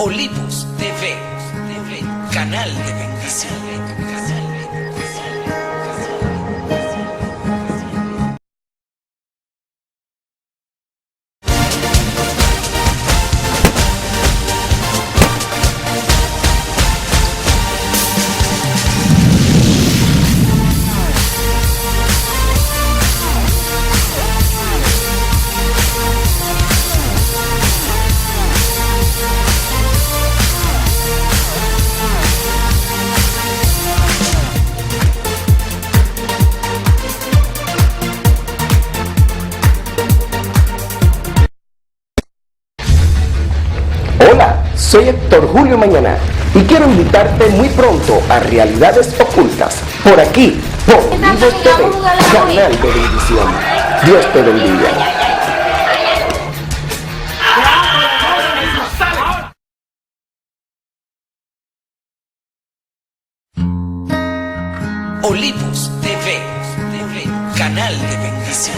Olivos TV, canal de bendición. Hola, soy Héctor Julio Mañana y quiero invitarte muy pronto a Realidades Ocultas, por aquí, por Olivos TV, canal de bendición. Dios te bendiga. Olivos TV, canal de bendición.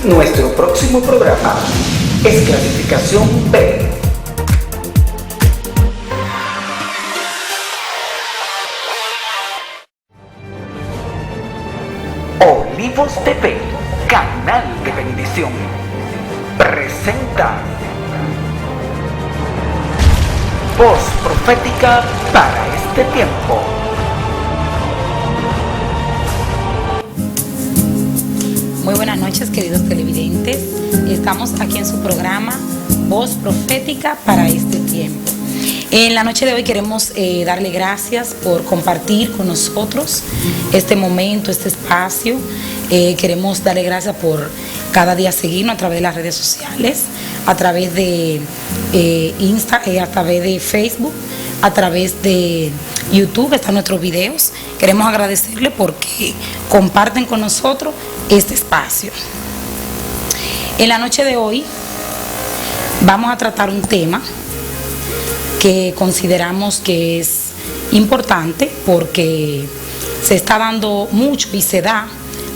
Nuestro próximo programa es clasificación B. Olivos TV, canal de bendición, presenta voz profética para este tiempo. Muy buenas noches, queridos televidentes. Estamos aquí en su programa Voz Profética para este tiempo. En la noche de hoy queremos darle gracias por compartir con nosotros este momento, este espacio. Queremos darle gracias por cada día seguirnos a través de las redes sociales, a través de a través de Facebook, a través de YouTube, están nuestros videos. Queremos agradecerle porque comparten con nosotros este espacio. En la noche de hoy vamos a tratar un tema que consideramos que es importante porque se está dando mucho y se da,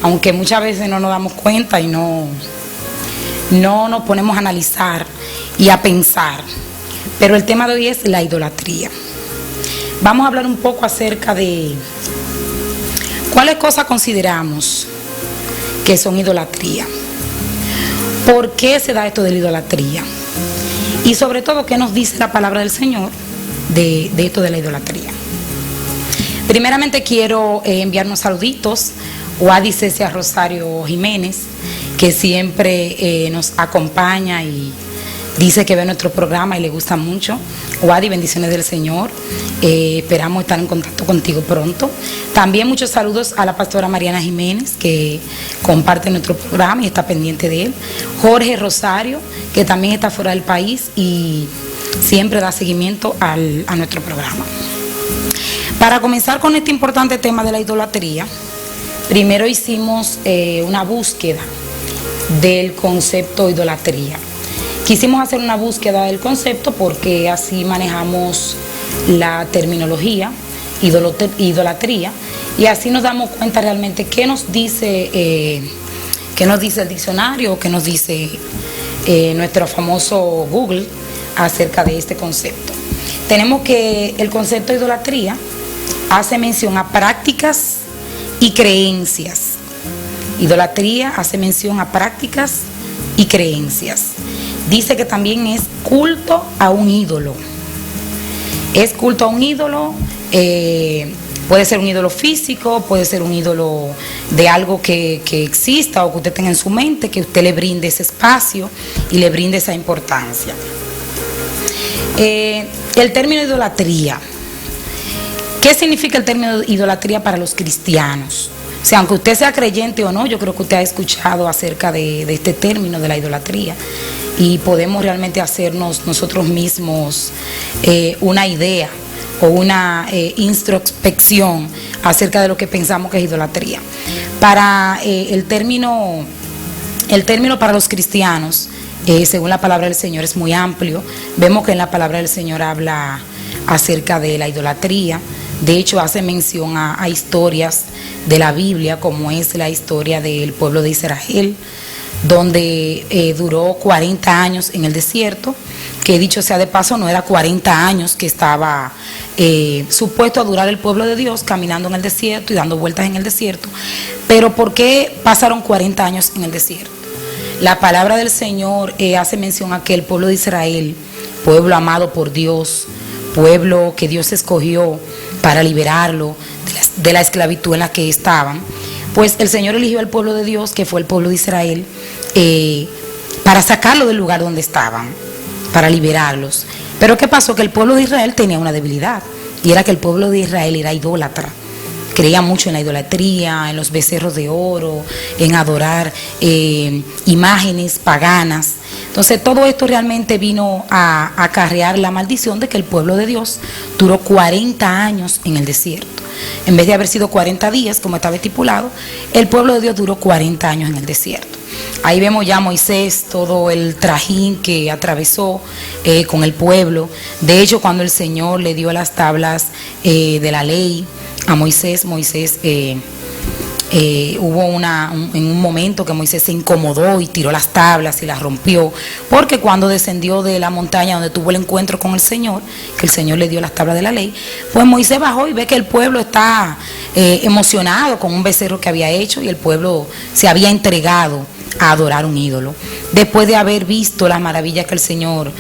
aunque muchas veces no nos damos cuenta y no nos ponemos a analizar y a pensar. Pero el tema de hoy es la idolatría. Vamos a hablar un poco acerca de cuáles cosas consideramos que son idolatría. ¿Por qué se da esto de la idolatría? Y sobre todo, ¿qué nos dice la palabra del Señor de esto de la idolatría? Primeramente quiero enviar unos saluditos a Cecia Rosario Jiménez, que siempre nos acompaña y dice que ve nuestro programa y le gusta mucho. Wadi, bendiciones del Señor. Esperamos estar en contacto contigo pronto. También muchos saludos a la pastora Mariana Jiménez, que comparte nuestro programa y está pendiente de él. Jorge Rosario, que también está fuera del país y siempre da seguimiento a nuestro programa. Para comenzar con este importante tema de la idolatría, primero hicimos una búsqueda del concepto idolatría. Quisimos hacer una búsqueda del concepto porque así manejamos la terminología, idolatría, y así nos damos cuenta realmente qué nos dice el diccionario, qué nos dice nuestro famoso Google acerca de este concepto. Tenemos que el concepto de idolatría hace mención a prácticas y creencias. Idolatría hace mención a prácticas y creencias. Dice que también es culto a un ídolo. Es culto a un ídolo, puede ser un ídolo físico, puede ser un ídolo de algo que exista o que usted tenga en su mente, que usted le brinde ese espacio y le brinde esa importancia. El término idolatría. ¿Qué significa el término idolatría para los cristianos? O sea, aunque usted sea creyente o no, yo creo que usted ha escuchado acerca de este término de la idolatría. Y podemos realmente hacernos nosotros mismos una idea o una introspección acerca de lo que pensamos que es idolatría. Para el término para los cristianos, según la palabra del Señor, es muy amplio. Vemos que en la palabra del Señor habla acerca de la idolatría, De hecho, hace mención a historias de la Biblia, como es la historia del pueblo de Israel, donde duró 40 años en el desierto, que dicho sea de paso, no era 40 años que estaba supuesto a durar el pueblo de Dios caminando en el desierto y dando vueltas en el desierto. Pero ¿por qué pasaron 40 años en el desierto? La palabra del Señor hace mención a que el pueblo de Israel, pueblo amado por Dios, pueblo que Dios escogió para liberarlo de la esclavitud en la que estaban, pues el Señor eligió al pueblo de Dios, que fue el pueblo de Israel, para sacarlo del lugar donde estaban, para liberarlos. Pero ¿qué pasó? Que el pueblo de Israel tenía una debilidad, y era que el pueblo de Israel era idólatra. Creía mucho en la idolatría, en los becerros de oro, en adorar imágenes paganas. Entonces todo esto realmente vino a acarrear la maldición de que el pueblo de Dios duró 40 años en el desierto. En vez de haber sido 40 días, como estaba estipulado, el pueblo de Dios duró 40 años en el desierto. Ahí vemos ya a Moisés, todo el trajín que atravesó con el pueblo. De hecho, cuando el Señor le dio las tablas de la ley a Moisés, hubo en un momento que Moisés se incomodó y tiró las tablas y las rompió, porque cuando descendió de la montaña donde tuvo el encuentro con el Señor, que el Señor le dio las tablas de la ley, pues Moisés bajó y ve que el pueblo está emocionado con un becerro que había hecho, y el pueblo se había entregado a adorar un ídolo. Después de haber visto las maravillas que el Señor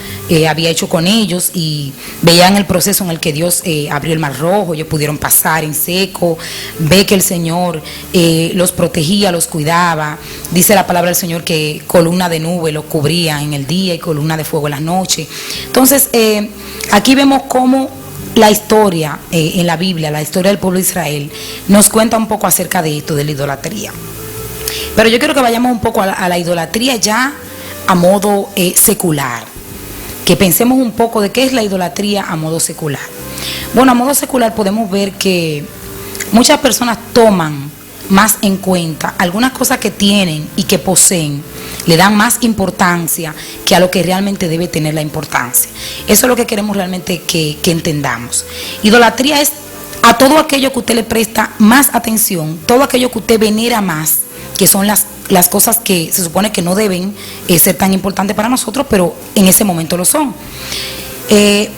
había hecho con ellos, y veían el proceso en el que Dios abrió el mar rojo, ellos pudieron pasar en seco, ve que el Señor los protegía, los cuidaba. Dice la palabra del Señor que columna de nube los cubría en el día y columna de fuego en las noches. Entonces aquí vemos cómo la historia en la Biblia, la historia del pueblo de Israel, nos cuenta un poco acerca de esto, de la idolatría. Pero yo quiero que vayamos un poco a la idolatría ya a modo secular, que pensemos un poco de qué es la idolatría a modo secular. Bueno, a modo secular podemos ver que muchas personas toman más en cuenta algunas cosas que tienen y que poseen, le dan más importancia que a lo que realmente debe tener la importancia. Eso es lo que queremos realmente que entendamos. Idolatría es a todo aquello que usted le presta más atención, todo aquello que usted venera más, que son las cosas que se supone que no deben ser tan importantes para nosotros, pero en ese momento lo son.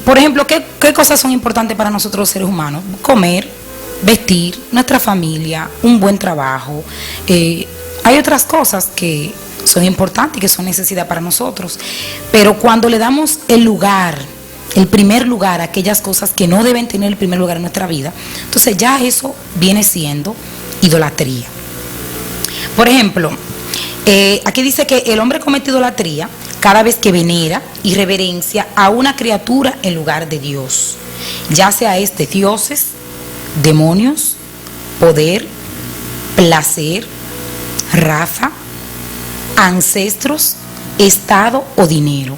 Por ejemplo, ¿qué cosas son importantes para nosotros los seres humanos? Comer, vestir, nuestra familia, un buen trabajo. Hay otras cosas que son importantes y que son necesidad para nosotros, pero cuando le damos el primer lugar a aquellas cosas que no deben tener el primer lugar en nuestra vida, entonces ya eso viene siendo idolatría. Por ejemplo, aquí dice que el hombre comete idolatría cada vez que venera y reverencia a una criatura en lugar de Dios, ya sea de dioses, demonios, poder, placer, raza, ancestros, estado o dinero.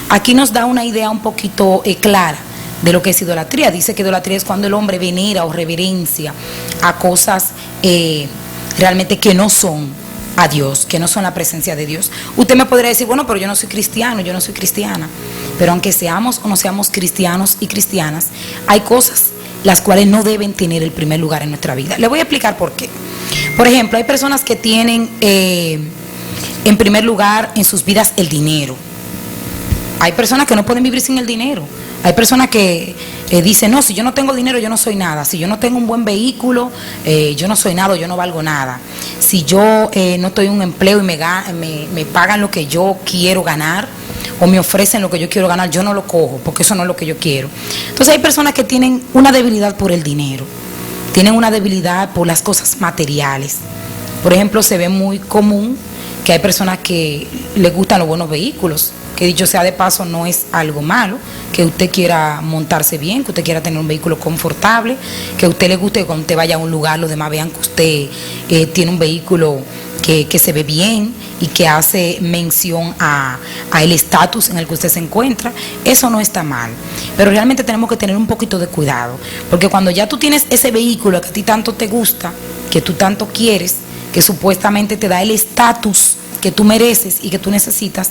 Aquí nos da una idea un poquito clara de lo que es idolatría. Dice que idolatría es cuando el hombre venera o reverencia a cosas realmente que no son a Dios, que no son la presencia de Dios. Usted me podría decir, bueno, pero yo no soy cristiano, yo no soy cristiana. Pero aunque seamos o no seamos cristianos y cristianas, hay cosas las cuales no deben tener el primer lugar en nuestra vida. Le voy a explicar por qué. Por ejemplo, hay personas que tienen en primer lugar en sus vidas el dinero. Hay personas que no pueden vivir sin el dinero. Hay personas que dicen, no, si yo no tengo dinero, yo no soy nada. Si yo no tengo un buen vehículo, yo no soy nada, yo no valgo nada. Si yo no estoy en un empleo y me pagan lo que yo quiero ganar, o me ofrecen lo que yo quiero ganar, yo no lo cojo, porque eso no es lo que yo quiero. Entonces hay personas que tienen una debilidad por el dinero, tienen una debilidad por las cosas materiales. Por ejemplo, se ve muy común que hay personas que les gustan los buenos vehículos, que dicho sea de paso no es algo malo, que usted quiera montarse bien, que usted quiera tener un vehículo confortable, que a usted le guste que cuando usted vaya a un lugar los demás vean que usted tiene un vehículo que se ve bien y que hace mención a el estatus en el que usted se encuentra. Eso no está mal, pero realmente tenemos que tener un poquito de cuidado, porque cuando ya tú tienes ese vehículo que a ti tanto te gusta, que tú tanto quieres, que supuestamente te da el estatus que tú mereces y que tú necesitas,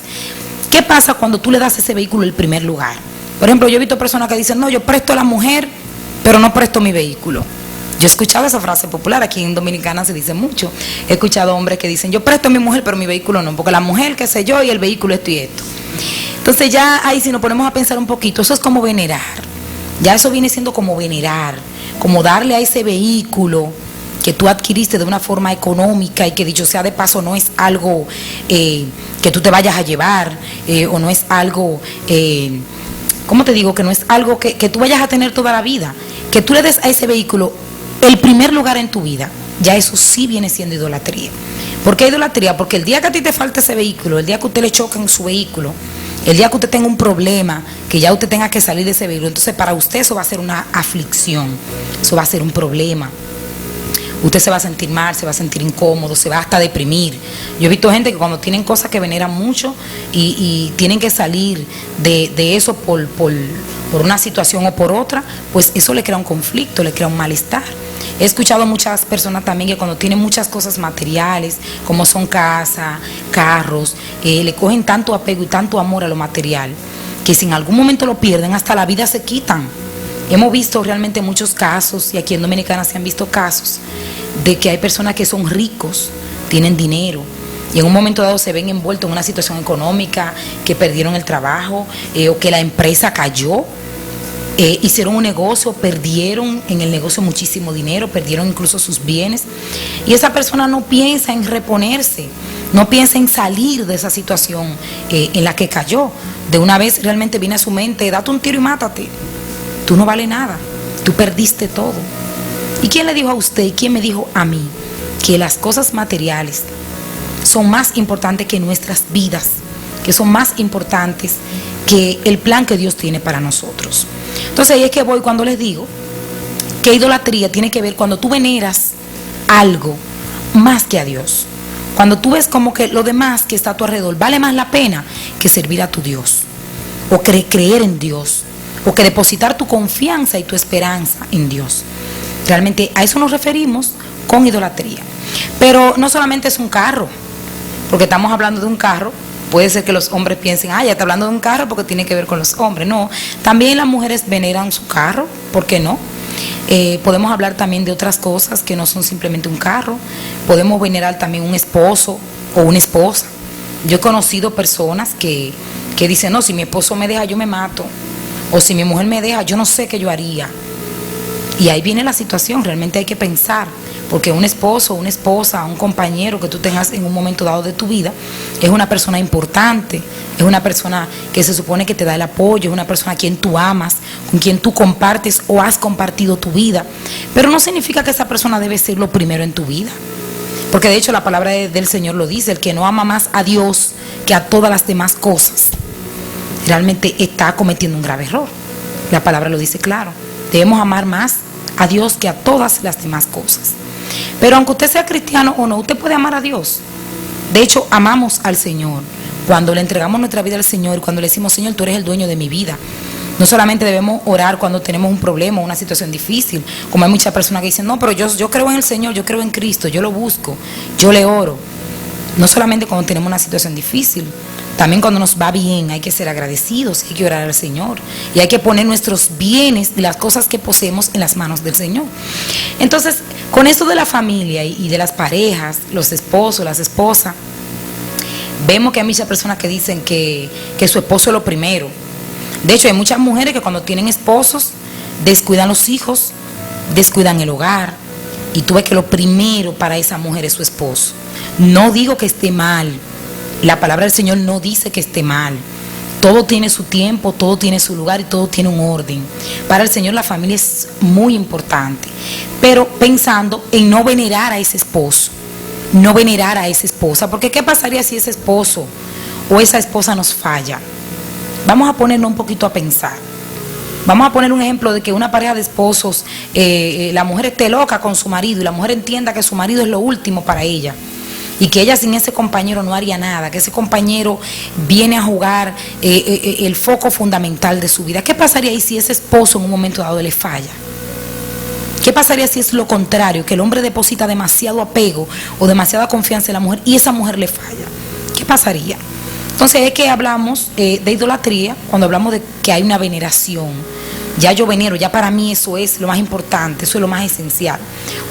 ¿qué pasa cuando tú le das a ese vehículo el primer lugar? Por ejemplo, yo he visto personas que dicen, no, yo presto a la mujer pero no presto mi vehículo. Yo he escuchado esa frase popular, aquí en Dominicana se dice mucho. He escuchado hombres que dicen, yo presto a mi mujer, pero mi vehículo no, porque la mujer, qué sé yo, y el vehículo esto y esto. Entonces ya ahí, si nos ponemos a pensar un poquito, eso es como venerar. Ya eso viene siendo como venerar, como darle a ese vehículo que tú adquiriste de una forma económica y que, dicho sea de paso, no es algo que tú te vayas a llevar, o no es algo, ¿cómo te digo? Que no es algo que tú vayas a tener toda la vida. Que tú le des a ese vehículo el primer lugar en tu vida, ya eso sí viene siendo idolatría. ¿Por qué idolatría? Porque el día que a ti te falta ese vehículo, el día que usted le choca en su vehículo, el día que usted tenga un problema, que ya usted tenga que salir de ese vehículo, entonces para usted eso va a ser una aflicción, eso va a ser un problema. Usted se va a sentir mal, se va a sentir incómodo, se va hasta a deprimir. Yo he visto gente que cuando tienen cosas que veneran mucho y tienen que salir de eso por una situación o por otra, pues eso le crea un conflicto, le crea un malestar. He escuchado a muchas personas también que cuando tienen muchas cosas materiales, como son casas, carros, le cogen tanto apego y tanto amor a lo material, que si en algún momento lo pierden, hasta la vida se quitan. Hemos visto realmente muchos casos, y aquí en Dominicana se han visto casos, de que hay personas que son ricos, tienen dinero, y en un momento dado se ven envueltos en una situación económica, que perdieron el trabajo, o que la empresa cayó, hicieron un negocio, perdieron en el negocio muchísimo dinero, perdieron incluso sus bienes, y esa persona no piensa en reponerse, no piensa en salir de esa situación en la que cayó. De una vez realmente viene a su mente, date un tiro y mátate. Tú no vales nada, tú perdiste todo. ¿Y quién le dijo a usted y quién me dijo a mí que las cosas materiales son más importantes que nuestras vidas, que son más importantes que el plan que Dios tiene para nosotros? Entonces ahí es que voy cuando les digo que idolatría tiene que ver cuando tú veneras algo más que a Dios. Cuando tú ves como que lo demás que está a tu alrededor vale más la pena que servir a tu Dios, o creer en Dios, o que depositar tu confianza y tu esperanza en Dios. Realmente a eso nos referimos con idolatría. Pero no solamente es un carro, porque estamos hablando de un carro. Puede ser que los hombres piensen, ya está hablando de un carro porque tiene que ver con los hombres. No, también las mujeres veneran su carro, ¿por qué no? Podemos hablar también de otras cosas que no son simplemente un carro. Podemos venerar también un esposo o una esposa. Yo he conocido personas que dicen, no, si mi esposo me deja yo me mato, o si mi mujer me deja yo no sé qué yo haría. Y ahí viene la situación, realmente hay que pensar, porque un esposo, una esposa, un compañero que tú tengas en un momento dado de tu vida, es una persona importante, es una persona que se supone que te da el apoyo, es una persona a quien tú amas, con quien tú compartes o has compartido tu vida, pero no significa que esa persona debe ser lo primero en tu vida, porque de hecho la palabra del Señor lo dice, el que no ama más a Dios que a todas las demás cosas, realmente está cometiendo un grave error. La palabra lo dice claro, debemos amar más a Dios que a todas las demás cosas. Pero aunque usted sea cristiano o no, usted puede amar a Dios. De hecho, amamos al Señor cuando le entregamos nuestra vida al Señor, cuando le decimos, Señor, tú eres el dueño de mi vida. No solamente debemos orar cuando tenemos un problema o una situación difícil, como hay muchas personas que dicen, no, pero yo creo en el Señor, yo creo en Cristo, yo lo busco, yo le oro. No solamente cuando tenemos una situación difícil, también cuando nos va bien hay que ser agradecidos, hay que orar al Señor y hay que poner nuestros bienes y las cosas que poseemos en las manos del Señor. Entonces, con esto de la familia y de las parejas, los esposos, las esposas, vemos que hay muchas personas que dicen que su esposo es lo primero. De hecho, hay muchas mujeres que cuando tienen esposos descuidan los hijos, descuidan el hogar, y tú ves que lo primero para esa mujer es su esposo. No digo que esté mal, la palabra del Señor no dice que esté mal. Todo tiene su tiempo, todo tiene su lugar y todo tiene un orden. Para el Señor la familia es muy importante, pero pensando en no venerar a ese esposo, no venerar a esa esposa, porque ¿qué pasaría si ese esposo o esa esposa nos falla? Vamos a ponernos un poquito a pensar. Vamos a poner un ejemplo de que una pareja de esposos, la mujer esté loca con su marido y la mujer entienda que su marido es lo último para ella y que ella sin ese compañero no haría nada, que ese compañero viene a jugar el foco fundamental de su vida. ¿Qué pasaría ahí si ese esposo en un momento dado le falla? ¿Qué pasaría si es lo contrario, que el hombre deposita demasiado apego o demasiada confianza en la mujer y esa mujer le falla? ¿Qué pasaría? Entonces es que hablamos de idolatría cuando hablamos de que hay una veneración Ya yo venero, ya para mí eso es lo más importante, eso es lo más esencial.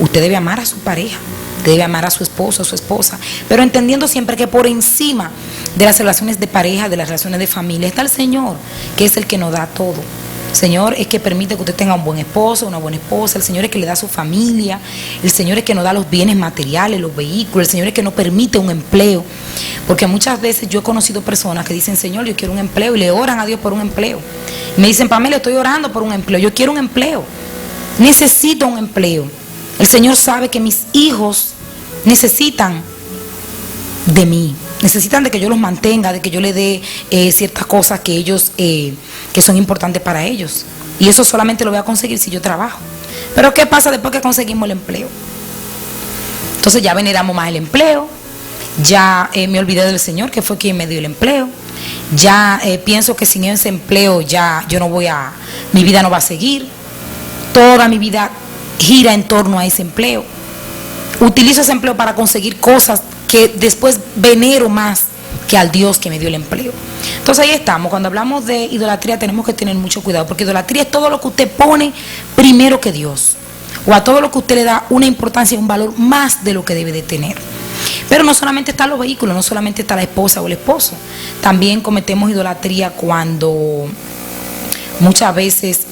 Usted debe amar a su pareja, debe amar a su esposo, a su esposa, pero entendiendo siempre que por encima de las relaciones de pareja, de las relaciones de familia, está el Señor, que es el que nos da todo. El Señor es que permite que usted tenga un buen esposo, una buena esposa. El Señor es que le da a su familia. El Señor es que nos da los bienes materiales, los vehículos. El Señor es que nos permite un empleo. Porque muchas veces yo he conocido personas que dicen, Señor, yo quiero un empleo, y le oran a Dios por un empleo. Y me dicen, Pamela, estoy orando por un empleo. Yo quiero un empleo. Necesito un empleo. El Señor sabe que mis hijos necesitan de mí. Necesitan de que yo los mantenga, de que yo les dé ciertas cosas que ellos, que son importantes para ellos. Y eso solamente lo voy a conseguir si yo trabajo. Pero ¿qué pasa después que conseguimos el empleo? Entonces ya veneramos más el empleo, ya me olvidé del Señor, que fue quien me dio el empleo. Ya pienso que sin ese empleo ya yo no voy a, mi vida no va a seguir. Toda mi vida gira en torno a ese empleo. Utilizo ese empleo para conseguir cosas que después venero más que al Dios que me dio el empleo. Entonces ahí estamos. Cuando hablamos de idolatría tenemos que tener mucho cuidado, porque idolatría es todo lo que usted pone primero que Dios, o a todo lo que usted le da una importancia y un valor más de lo que debe de tener. Pero no solamente están los vehículos, no solamente está la esposa o el esposo. También cometemos idolatría cuando muchas veces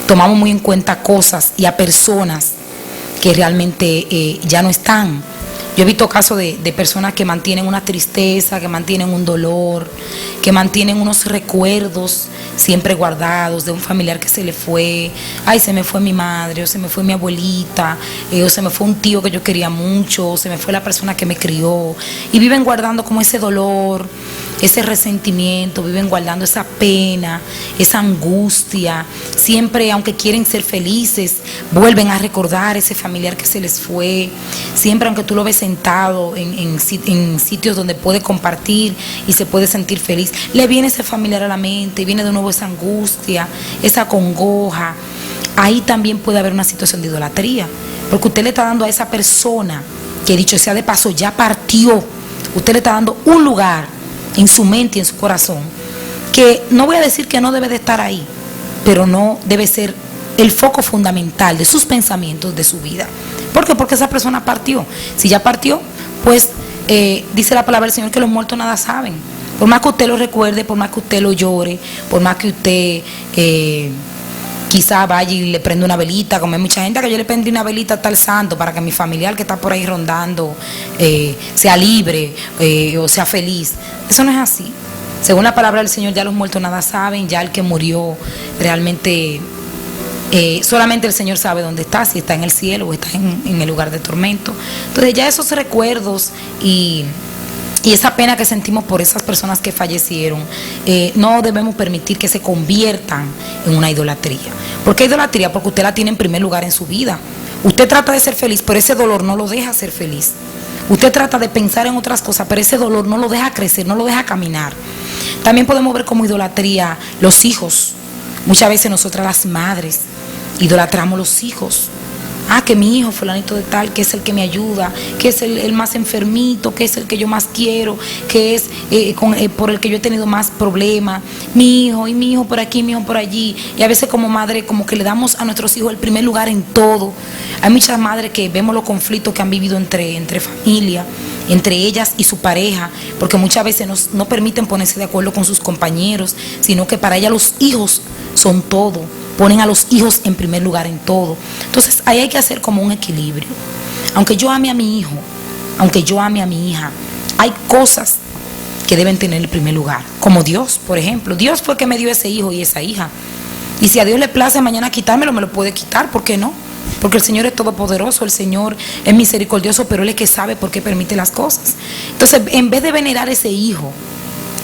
tomamos muy en cuenta cosas y a personas que realmente ya no están. Yo he visto casos de personas que mantienen una tristeza, que mantienen un dolor, que mantienen unos recuerdos siempre guardados de un familiar que se le fue. Ay, se me fue mi madre, o se me fue mi abuelita, o se me fue un tío que yo quería mucho, o se me fue la persona que me crió. Y viven guardando como ese dolor, ese resentimiento, viven guardando esa pena, esa angustia. Siempre, aunque quieren ser felices, vuelven a recordar ese familiar que se les fue. Siempre, aunque tú lo ves sentado en sitios donde puede compartir y se puede sentir feliz, le viene ese familiar a la mente, y viene de nuevo esa angustia, esa congoja. Ahí también puede haber una situación de idolatría, porque usted le está dando a esa persona, que dicho sea de paso ya partió, usted le está dando un lugar en su mente y en su corazón, que no voy a decir que no debe de estar ahí, pero no debe ser el foco fundamental de sus pensamientos, de su vida. ¿Por qué? Porque esa persona partió. Si ya partió, pues dice la palabra del Señor que los muertos nada saben. Por más que usted lo recuerde, por más que usted lo llore, por más que usted quizá vaya y le prenda una velita, como hay mucha gente que yo le prendí una velita a tal santo para que mi familiar que está por ahí rondando sea libre o sea feliz. Eso no es así. Según la palabra del Señor, ya los muertos nada saben, ya el que murió realmente solamente el Señor sabe dónde está, si está en el cielo o está en el lugar de tormento. Entonces ya esos recuerdos y esa pena que sentimos por esas personas que fallecieron, no debemos permitir que se conviertan en una idolatría. ¿Por qué idolatría? Porque usted la tiene en primer lugar en su vida. Usted trata de ser feliz, pero ese dolor no lo deja ser feliz. Usted trata de pensar en otras cosas, pero ese dolor no lo deja crecer, no lo deja caminar. También podemos ver como idolatría los hijos. Muchas veces nosotras las madres idolatramos los hijos. Ah, que mi hijo fulanito de tal, que es el que me ayuda, que es el más enfermito, que es el que yo más quiero, que es por el que yo he tenido más problemas. Mi hijo por aquí, mi hijo por allí. Y a veces como madre como que le damos a nuestros hijos el primer lugar en todo. Hay muchas madres que vemos los conflictos que han vivido entre familia, entre ellas y su pareja, porque muchas veces no permiten ponerse de acuerdo con sus compañeros, sino que para ellas los hijos son todo. Ponen a los hijos en primer lugar en todo. Entonces ahí hay que hacer como un equilibrio. Aunque yo ame a mi hijo, aunque yo ame a mi hija, hay cosas que deben tener el primer lugar. Como Dios, por ejemplo. Dios fue que me dio ese hijo y esa hija. Y si a Dios le place mañana quitármelo, me lo puede quitar. ¿Por qué no? Porque el Señor es todopoderoso, el Señor es misericordioso, pero Él es que sabe por qué permite las cosas. Entonces, en vez de venerar ese hijo,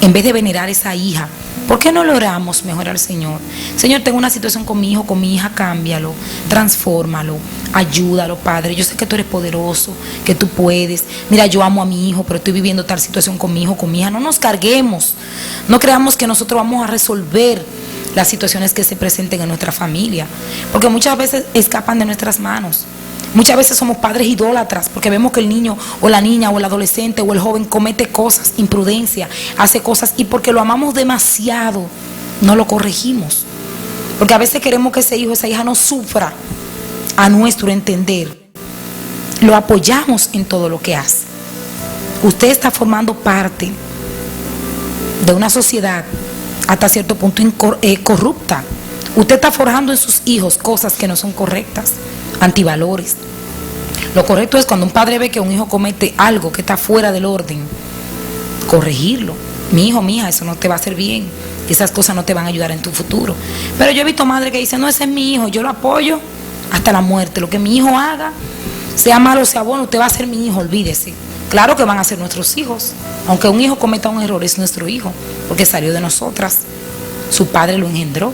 en vez de venerar esa hija, ¿por qué no le oramos mejor al Señor? Señor, tengo una situación con mi hijo, con mi hija, cámbialo, transfórmalo, ayúdalo, Padre. Yo sé que tú eres poderoso, que tú puedes. Mira, yo amo a mi hijo, pero estoy viviendo tal situación con mi hijo, con mi hija. No nos carguemos, no creamos que nosotros vamos a resolver las situaciones que se presenten en nuestra familia, porque muchas veces escapan de nuestras manos. Muchas veces somos padres idólatras porque vemos que el niño o la niña o el adolescente o el joven comete cosas, imprudencia, hace cosas, y porque lo amamos demasiado, no lo corregimos. Porque a veces queremos que ese hijo, esa hija no sufra a nuestro entender. Lo apoyamos en todo lo que hace. Usted está formando parte de una sociedad hasta cierto punto corrupta. Usted está forjando en sus hijos cosas que no son correctas, antivalores. Lo correcto es cuando un padre ve que un hijo comete algo que está fuera del orden, corregirlo. Mi hijo, mi hija, eso no te va a hacer bien. Esas cosas no te van a ayudar en tu futuro. Pero yo he visto madres que dicen, no, ese es mi hijo, yo lo apoyo hasta la muerte. Lo que mi hijo haga, sea malo o sea bueno, usted va a ser mi hijo, olvídese. Claro que van a ser nuestros hijos. Aunque un hijo cometa un error, es nuestro hijo, porque salió de nosotras. Su padre lo engendró.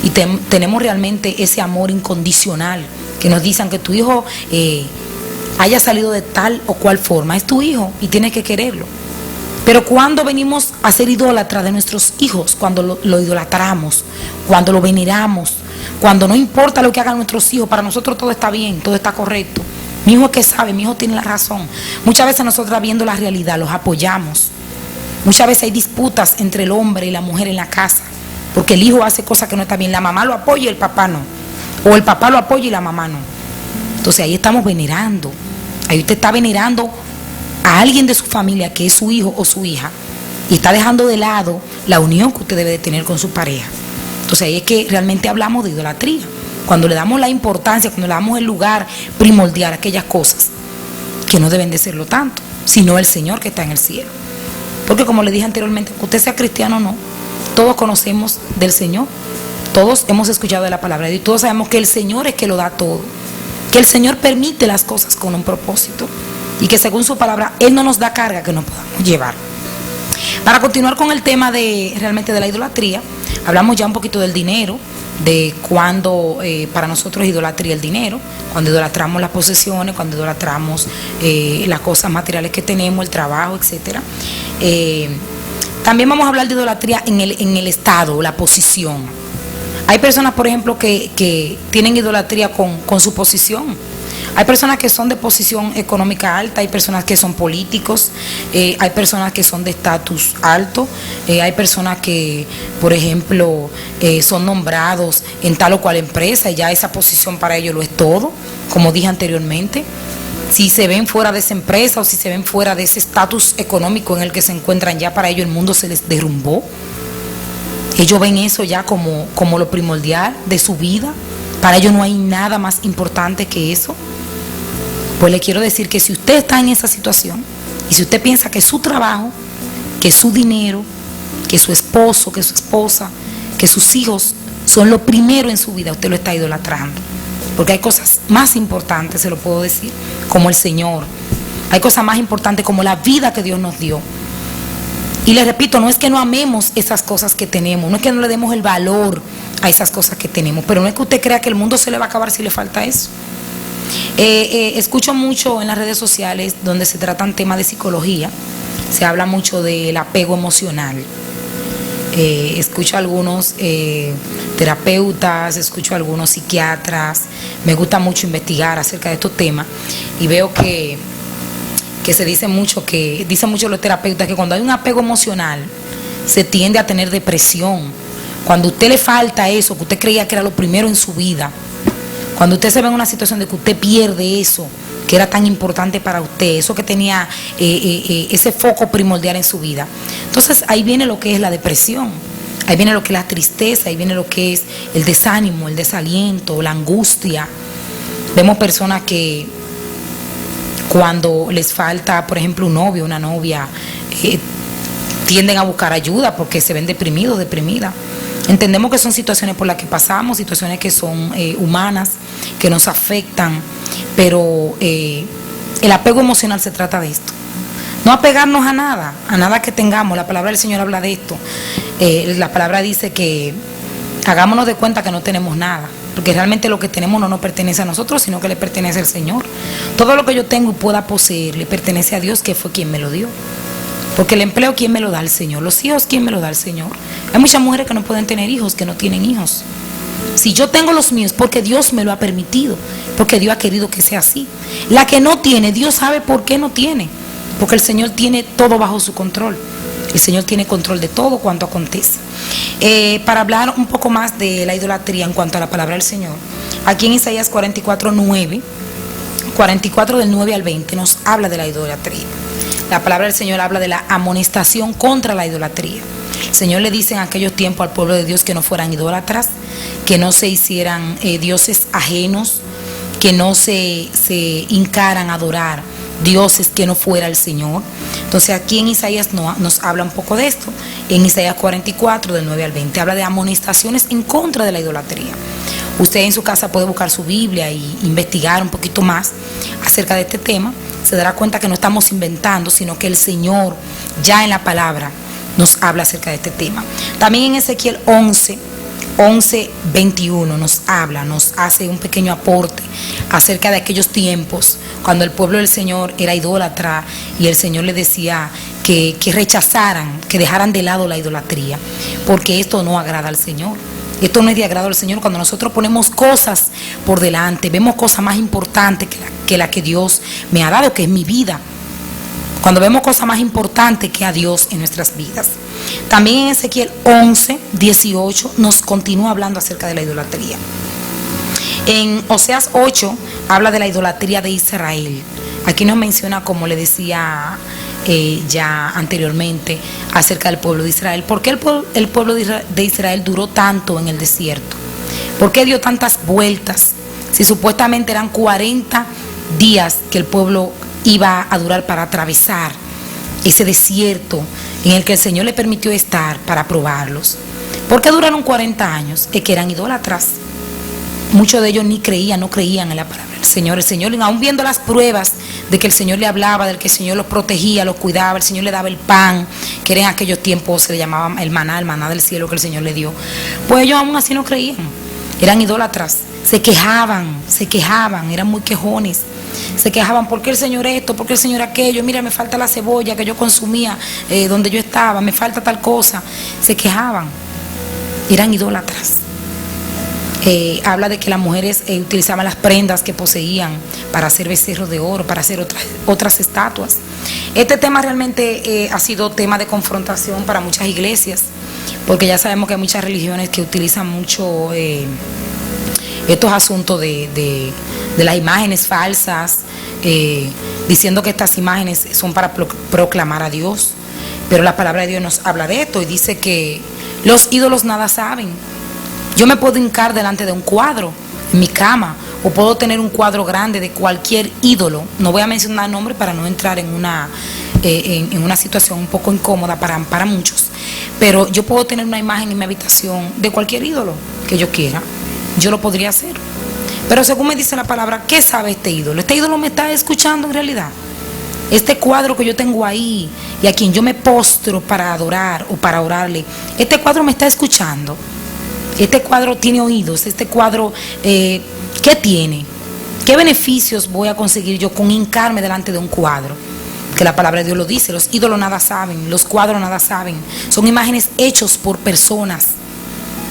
Y tenemos realmente ese amor incondicional, que nos dicen que tu hijo haya salido de tal o cual forma. Es tu hijo y tienes que quererlo. Pero cuando venimos a ser idólatras de nuestros hijos, cuando lo idolatramos, cuando lo veneramos, cuando no importa lo que hagan nuestros hijos, para nosotros todo está bien, todo está correcto. Mi hijo es que sabe, mi hijo tiene la razón. Muchas veces nosotras viendo la realidad los apoyamos. Muchas veces hay disputas entre el hombre y la mujer en la casa, porque el hijo hace cosas que no está bien. La mamá lo apoya y el papá no. O el papá lo apoya y la mamá no. Entonces ahí estamos venerando. Ahí usted está venerando a alguien de su familia que es su hijo o su hija y está dejando de lado la unión que usted debe de tener con su pareja. Entonces ahí es que realmente hablamos de idolatría, cuando le damos la importancia, cuando le damos el lugar primordial a aquellas cosas que no deben de serlo tanto, sino el Señor que está en el cielo. Porque como le dije anteriormente, que usted sea cristiano o no, todos conocemos del Señor, todos hemos escuchado de la palabra de Dios, todos sabemos que el Señor es que lo da todo, que el Señor permite las cosas con un propósito y que según su palabra Él no nos da carga que no podamos llevar. Para continuar con el tema realmente de la idolatría, hablamos ya un poquito del dinero, de cuando para nosotros es idolatría el dinero, cuando idolatramos las posesiones, cuando idolatramos las cosas materiales que tenemos, el trabajo, etcétera. También vamos a hablar de idolatría en el estado, la posición. Hay personas, por ejemplo, que tienen idolatría con su posición. Hay personas que son de posición económica alta, hay personas que son políticos, hay personas que son de estatus alto, hay personas que, por ejemplo, son nombrados en tal o cual empresa y ya esa posición para ellos lo es todo, como dije anteriormente. Si se ven fuera de esa empresa o si se ven fuera de ese estatus económico en el que se encuentran, ya para ellos el mundo se les derrumbó. Ellos ven eso ya como lo primordial de su vida. Para ellos no hay nada más importante que eso. Pues le quiero decir que si usted está en esa situación y si usted piensa que su trabajo, que su dinero, que su esposo, que su esposa, que sus hijos son lo primero en su vida, usted lo está idolatrando. Porque hay cosas más importantes, se lo puedo decir, como el Señor. Hay cosas más importantes como la vida que Dios nos dio. Y les repito, no es que no amemos esas cosas que tenemos, no es que no le demos el valor a esas cosas que tenemos, pero no es que usted crea que el mundo se le va a acabar si le falta eso. Escucho mucho en las redes sociales donde se tratan temas de psicología, se habla mucho del apego emocional. Escucho a algunos terapeutas, escucho a algunos psiquiatras, me gusta mucho investigar acerca de estos temas y veo que se dice mucho, dicen mucho los terapeutas que cuando hay un apego emocional se tiende a tener depresión. Cuando a usted le falta eso, que usted creía que era lo primero en su vida, cuando usted se ve en una situación de que usted pierde eso, que era tan importante para usted, eso que tenía ese foco primordial en su vida, entonces ahí viene lo que es la depresión, ahí viene lo que es la tristeza, ahí viene lo que es el desánimo, el desaliento, la angustia. Vemos personas que cuando les falta, por ejemplo, un novio, una novia, tienden a buscar ayuda porque se ven deprimidos, deprimidas. Entendemos que son situaciones por las que pasamos, situaciones que son humanas, que nos afectan, pero el apego emocional se trata de esto. No apegarnos a nada que tengamos. La palabra del Señor habla de esto. La palabra dice que hagámonos de cuenta que no tenemos nada, porque realmente lo que tenemos no nos pertenece a nosotros, sino que le pertenece al Señor. Todo lo que yo tengo y pueda poseer le pertenece a Dios, que fue quien me lo dio. Porque el empleo, ¿quién me lo da? El Señor. Los hijos, ¿quién me lo da? El Señor. Hay muchas mujeres que no pueden tener hijos, que no tienen hijos. Si yo tengo los míos, porque Dios me lo ha permitido, porque Dios ha querido que sea así. La que no tiene, Dios sabe por qué no tiene, porque el Señor tiene todo bajo su control. El Señor tiene control de todo cuanto acontece. Para hablar un poco más de la idolatría en cuanto a la palabra del Señor, aquí en Isaías 44 del 9 al 20 nos habla de la idolatría. La palabra del Señor habla de la amonestación contra la idolatría. El Señor le dice en aquellos tiempos al pueblo de Dios que no fueran idólatras, que no se hicieran dioses ajenos, que no se hincaran a adorar dioses que no fuera el Señor. Entonces aquí en Isaías nos habla un poco de esto. En Isaías 44 del 9 al 20 habla de amonestaciones en contra de la idolatría. Usted en su casa puede buscar su Biblia e investigar un poquito más acerca de este tema. Se dará cuenta que no estamos inventando, sino que el Señor ya en la palabra nos habla acerca de este tema. También en Ezequiel 11:21 nos hace un pequeño aporte acerca de aquellos tiempos cuando el pueblo del Señor era idólatra y el Señor le decía que rechazaran, que dejaran de lado la idolatría, porque esto no agrada al Señor. Esto no es de agrado al Señor. Cuando nosotros ponemos cosas por delante, vemos cosas más importantes que la que Dios me ha dado, que es mi vida. Cuando vemos cosas más importantes que a Dios en nuestras vidas. También en Ezequiel 11:18 nos continúa hablando acerca de la idolatría. En Oseas 8 habla de la idolatría de Israel. Aquí nos menciona, como le decía ya anteriormente, acerca del pueblo de Israel. ¿Por qué el pueblo de Israel duró tanto en el desierto? ¿Por qué dio tantas vueltas? Si supuestamente eran 40 días que el pueblo iba a durar para atravesar ese desierto en el que el Señor le permitió estar para probarlos. ¿Por qué duraron 40 años? Es que eran idólatras. Muchos de ellos no creían en la palabra del Señor. El Señor, aún viendo las pruebas de que el Señor le hablaba, del que el Señor los protegía, los cuidaba, el Señor le daba el pan, que en aquellos tiempos se le llamaba el maná del cielo que el Señor le dio, pues ellos aún así no creían. Eran idólatras, se quejaban, eran muy quejones. Se quejaban, ¿por qué el Señor esto? ¿Por qué el Señor aquello? Mira, me falta la cebolla que yo consumía donde yo estaba, me falta tal cosa. Se quejaban, eran idólatras. Habla de que las mujeres utilizaban las prendas que poseían para hacer becerros de oro, para hacer otras estatuas. Este tema realmente ha sido tema de confrontación para muchas iglesias, porque ya sabemos que hay muchas religiones que utilizan mucho estos asuntos de las imágenes falsas, diciendo que estas imágenes son para proclamar a Dios. Pero la palabra de Dios nos habla de esto y dice que los ídolos nada saben. Yo me puedo hincar delante de un cuadro en mi cama, o puedo tener un cuadro grande de cualquier ídolo. No voy a mencionar nombre para no entrar en una situación un poco incómoda para muchos, pero yo puedo tener una imagen en mi habitación de cualquier ídolo que yo quiera. Yo lo podría hacer. Pero según me dice la palabra, ¿qué sabe este ídolo? ¿Este ídolo me está escuchando en realidad? Este cuadro que yo tengo ahí y a quien yo me postro para adorar o para orarle, ¿este cuadro me está escuchando? Este cuadro tiene oídos. Este cuadro, ¿qué tiene? ¿Qué beneficios voy a conseguir yo con hincarme delante de un cuadro? Que la palabra de Dios lo dice, los ídolos nada saben, los cuadros nada saben. Son imágenes hechos por personas.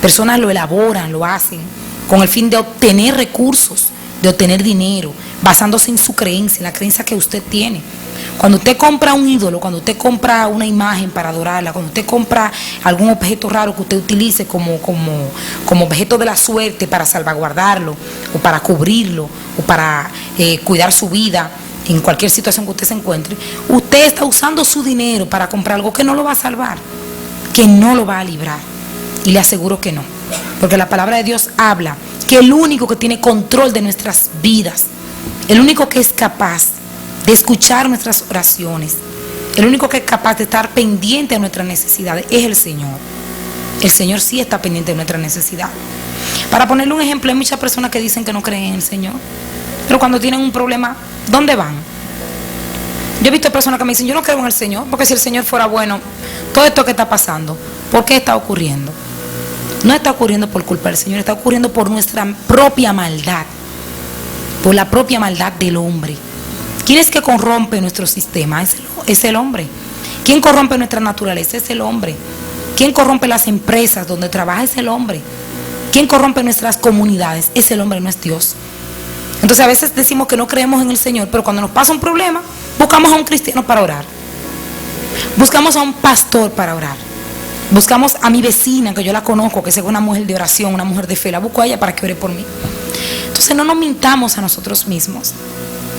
Personas lo elaboran, lo hacen con el fin de obtener recursos, de obtener dinero, basándose en su creencia, en la creencia que usted tiene. Cuando usted compra un ídolo, cuando usted compra una imagen para adorarla, cuando usted compra algún objeto raro que usted utilice como objeto de la suerte para salvaguardarlo, o para cubrirlo, o para cuidar su vida en cualquier situación que usted se encuentre, usted está usando su dinero para comprar algo que no lo va a salvar, que no lo va a librar. Y le aseguro que no, porque la palabra de Dios habla que el único que tiene control de nuestras vidas, el único que es capaz de escuchar nuestras oraciones, el único que es capaz de estar pendiente de nuestras necesidades es el Señor. El Señor sí está pendiente de nuestras necesidades. Para ponerle un ejemplo, hay muchas personas que dicen que no creen en el Señor, pero cuando tienen un problema, ¿dónde van? Yo he visto personas que me dicen, yo no creo en el Señor, porque si el Señor fuera bueno, todo esto que está pasando, ¿por qué está ocurriendo? No está ocurriendo por culpa del Señor, está ocurriendo por nuestra propia maldad, por la propia maldad del hombre. ¿Quién es que corrompe nuestro sistema? Es el hombre. ¿Quién corrompe nuestra naturaleza? Es el hombre. ¿Quién corrompe las empresas donde trabaja? Es el hombre. ¿Quién corrompe nuestras comunidades? Es el hombre, no es Dios. Entonces a veces decimos que no creemos en el Señor, pero cuando nos pasa un problema, buscamos a un cristiano para orar. Buscamos a un pastor para orar. Buscamos a mi vecina, que yo la conozco, que es una mujer de oración, una mujer de fe. La busco a ella para que ore por mí. Entonces no nos mintamos a nosotros mismos.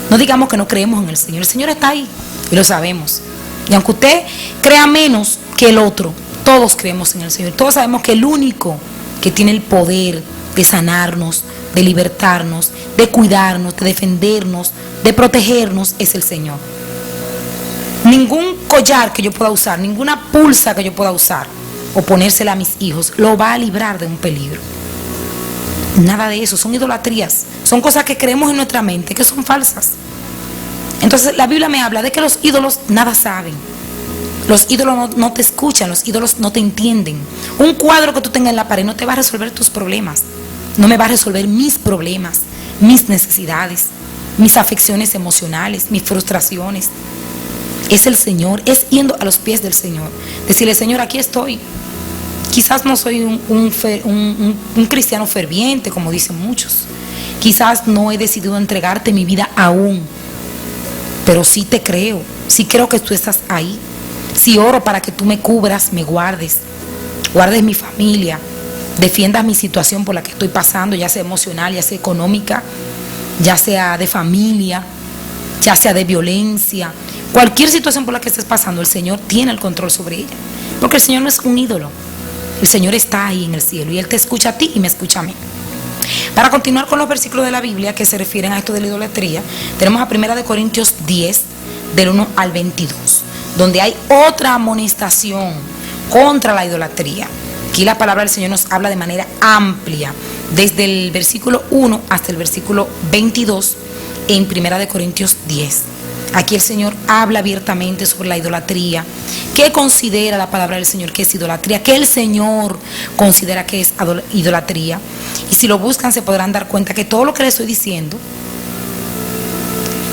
No digamos que no creemos en el Señor. El Señor está ahí y lo sabemos. Y aunque usted crea menos que el otro, todos creemos en el Señor. Todos sabemos que el único que tiene el poder de sanarnos, de libertarnos, de cuidarnos, de defendernos, de protegernos es el Señor. Ningún collar que yo pueda usar, ninguna pulsa que yo pueda usar o ponérsela a mis hijos lo va a librar de un peligro. Nada de eso, son idolatrías, son cosas que creemos en nuestra mente que son falsas. Entonces la Biblia me habla de que los ídolos nada saben. Los ídolos no te escuchan, los ídolos no te entienden. Un cuadro que tú tengas en la pared no te va a resolver tus problemas, no me va a resolver mis problemas, mis necesidades, mis afecciones emocionales, mis frustraciones. Es el Señor, es yendo a los pies del Señor, decirle: Señor, aquí estoy. Quizás no soy un cristiano ferviente, como dicen muchos. Quizás no he decidido entregarte mi vida aún, pero sí te creo, sí creo que tú estás ahí. Sí oro para que tú me cubras, me guardes mi familia, defiendas mi situación por la que estoy pasando, ya sea emocional, ya sea económica, ya sea de familia, ya sea de violencia. Cualquier situación por la que estés pasando, el Señor tiene el control sobre ella, porque el Señor no es un ídolo. El Señor está ahí en el cielo y Él te escucha a ti y me escucha a mí. Para continuar con los versículos de la Biblia que se refieren a esto de la idolatría, tenemos a 1 Corintios 10, del 1 al 22, donde hay otra amonestación contra la idolatría. Aquí la palabra del Señor nos habla de manera amplia, desde el versículo 1 hasta el versículo 22 en 1 Corintios 10. Aquí el Señor habla abiertamente sobre la idolatría. ¿Qué considera la palabra del Señor que es idolatría? ¿Qué el Señor considera que es idolatría? Y si lo buscan se podrán dar cuenta que todo lo que les estoy diciendo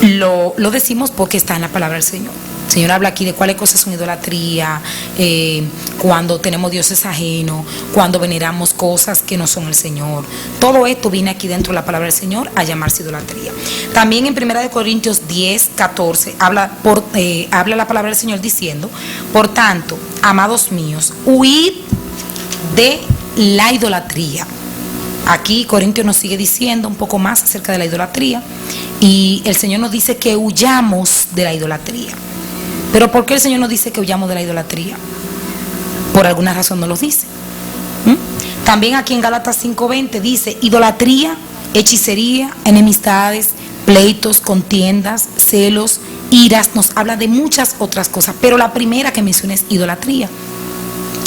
lo decimos porque está en la palabra del Señor. El Señor habla aquí de cuáles cosas son idolatría, cuando tenemos dioses ajenos, cuando veneramos cosas que no son el Señor. Todo esto viene aquí dentro de la palabra del Señor a llamarse idolatría. También en 1 Corintios 10, 14 habla la palabra del Señor diciendo: por tanto, amados míos, huid de la idolatría. Aquí Corintios nos sigue diciendo un poco más acerca de la idolatría y el Señor nos dice que huyamos de la idolatría. Pero ¿por qué el Señor nos dice que huyamos de la idolatría? Por alguna razón nos lo dice. También aquí en Gálatas 5:20 dice: idolatría, hechicería, enemistades, pleitos, contiendas, celos, iras. Nos habla de muchas otras cosas, pero la primera que menciona es idolatría.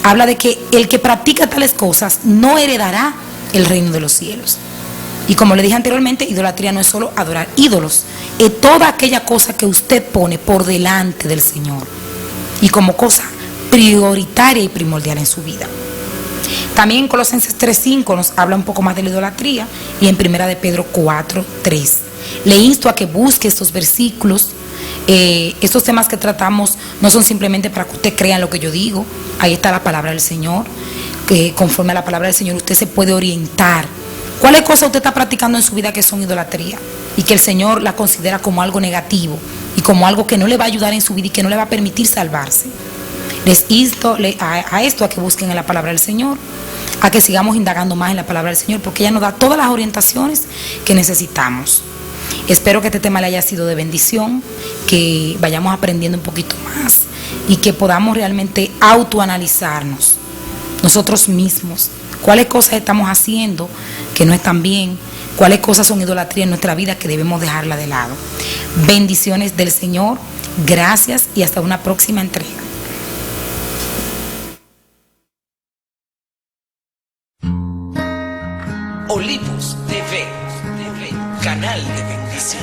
Habla de que el que practica tales cosas no heredará el reino de los cielos. Y como le dije anteriormente, idolatría no es solo adorar ídolos, es toda aquella cosa que usted pone por delante del Señor y como cosa prioritaria y primordial en su vida. También en Colosenses 3:5 nos habla un poco más de la idolatría y en 1 de Pedro 4:3. Le insto a que busque estos versículos. Estos temas que tratamos no son simplemente para que usted crea en lo que yo digo. Ahí está la palabra del Señor, que conforme a la palabra del Señor usted se puede orientar. ¿Cuáles cosas usted está practicando en su vida que son idolatría y que el Señor la considera como algo negativo y como algo que no le va a ayudar en su vida y que no le va a permitir salvarse? Les insto a esto, a que busquen en la palabra del Señor, a que sigamos indagando más en la palabra del Señor, porque ella nos da todas las orientaciones que necesitamos. Espero que este tema le haya sido de bendición, que vayamos aprendiendo un poquito más y que podamos realmente autoanalizarnos nosotros mismos. ¿Cuáles cosas estamos haciendo que no están bien? ¿Cuáles cosas son idolatría en nuestra vida que debemos dejarla de lado? Bendiciones del Señor, gracias y hasta una próxima entrega. Olivos TV, canal de bendición.